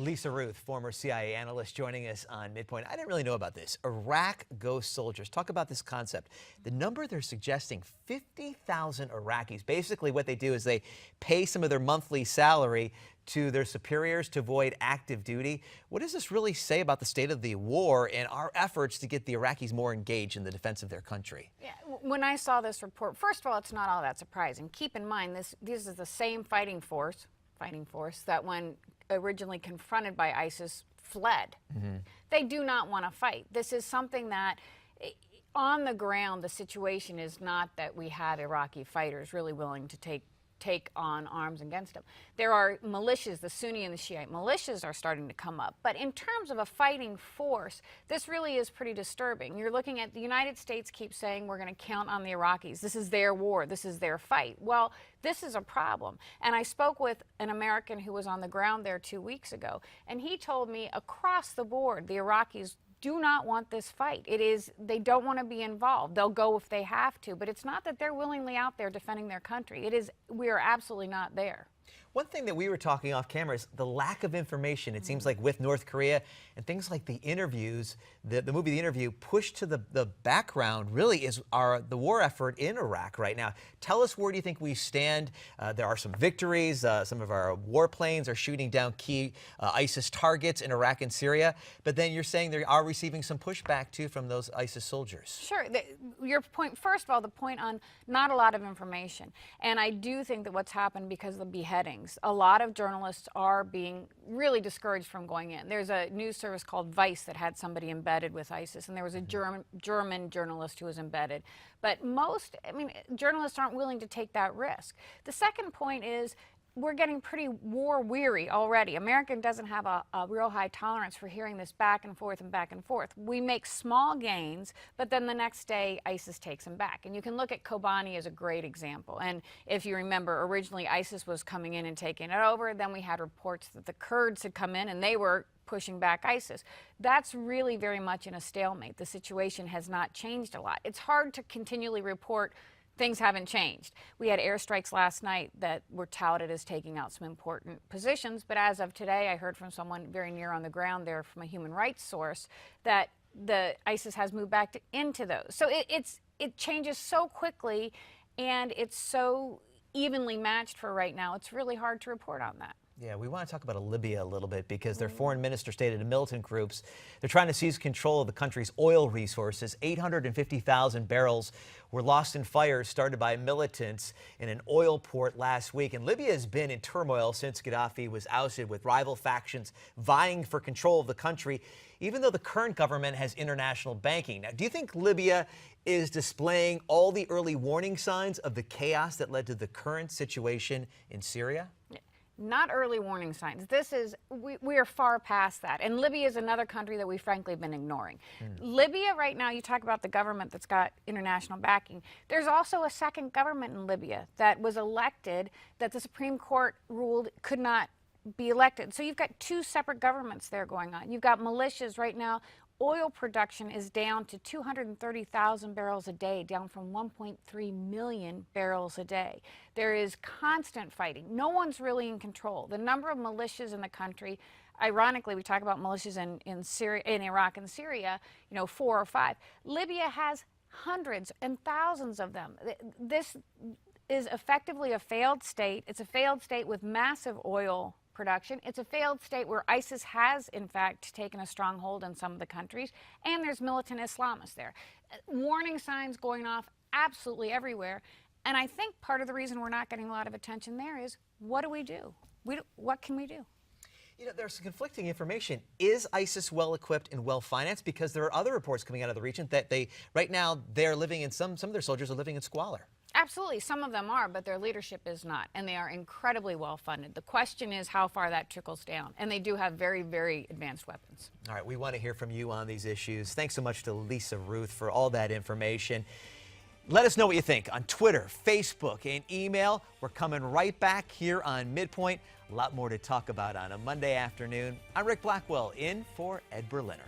Lisa Ruth, former CIA analyst, joining us on Midpoint. I didn't really know about this. Iraq ghost soldiers. Talk about this concept. The number they're suggesting, 50,000 Iraqis. Basically what they do is they pay some of their monthly salary to their superiors to avoid active duty. What does this really say about the state of the war and our efforts to get the Iraqis more engaged in the defense of their country? Yeah, when I saw this report, first of all, it's not all that surprising. Keep in mind, this is the same fighting force that when originally confronted by ISIS fled. They do not want to fight. This is something that on the ground, the situation is not that we had Iraqi fighters really willing to take on arms against them. There are militias, the Sunni and the Shiite militias are starting to come up. But in terms of a fighting force, this really is pretty disturbing. You're looking at the United States keeps saying we're going to count on the Iraqis. This is their war. This is their fight. Well, this is a problem. And I spoke with an American who was on the ground there 2 weeks ago, and he told me across the board, the Iraqis do not want this fight. They don't want to be involved. They'll go if they have to, but it's not that they're willingly out there defending their country. We are absolutely not there. One thing that we were talking off camera is the lack of information. It seems like with North Korea and things like the interviews, the movie The Interview, pushed to the background really is the war effort in Iraq right now. Tell us, where do you think we stand? There are some victories. Some of our warplanes are shooting down key ISIS targets in Iraq and Syria. But then you're saying they are receiving some pushback too from those ISIS soldiers. Sure. Your point, first of all, the point on not a lot of information. And I do think that what's happened because of the beheadings, a lot of journalists are being really discouraged from going in. There's a news service called Vice that had somebody embedded with ISIS, and there was a German journalist who was embedded. But journalists aren't willing to take that risk. The second point is, we're getting pretty war weary already. America doesn't have a real high tolerance for hearing this back and forth and back and forth. We make small gains, but then the next day ISIS takes them back. And you can look at Kobani as a great example. And if you remember, originally ISIS was coming in and taking it over. Then we had reports that the Kurds had come in and they were pushing back ISIS. That's really very much in a stalemate. The situation has not changed a lot. It's hard to continually report things haven't changed. We had airstrikes last night that were touted as taking out some important positions, but as of today, I heard from someone very near on the ground there from a human rights source that the ISIS has moved back into those. So it changes so quickly, and it's so evenly matched for right now. It's really hard to report on that. Yeah, we want to talk about Libya a little bit because their foreign minister stated to militant groups they're trying to seize control of the country's oil resources. 850,000 barrels were lost in fires started by militants in an oil port last week. And Libya has been in turmoil since Gaddafi was ousted, with rival factions vying for control of the country, even though the current government has international banking. Now, do you think Libya is displaying all the early warning signs of the chaos that led to the current situation in Syria? Not early warning signs. We are far past that. And Libya is another country that we've frankly been ignoring. Libya right now, you talk about the government that's got international backing. There's also a second government in Libya that was elected, that the Supreme Court ruled could not be elected. So you've got two separate governments there going on. You've got militias right now. Oil production is down to 230,000 barrels a day, down from 1.3 million barrels a day. There is constant fighting. No one's really in control. The number of militias in the country, ironically, we talk about militias in Iraq and Syria, 4 or 5. Libya has hundreds and thousands of them. This is effectively a failed state. It's a failed state with massive oil production. It's a failed state where ISIS has, in fact, taken a stronghold in some of the countries, and there's militant Islamists there. Warning signs going off absolutely everywhere, and I think part of the reason we're not getting a lot of attention there is, what do we do? What can we do? There's conflicting information. Is ISIS well-equipped and well-financed? Because there are other reports coming out of the region that right now, they're living in, some of their soldiers are living in squalor. Absolutely. Some of them are, but their leadership is not, and they are incredibly well-funded. The question is how far that trickles down, and they do have very, very advanced weapons. All right, we want to hear from you on these issues. Thanks so much to Lisa Ruth for all that information. Let us know what you think on Twitter, Facebook, and email. We're coming right back here on Midpoint. A lot more to talk about on a Monday afternoon. I'm Rick Blackwell, in for Ed Berliner.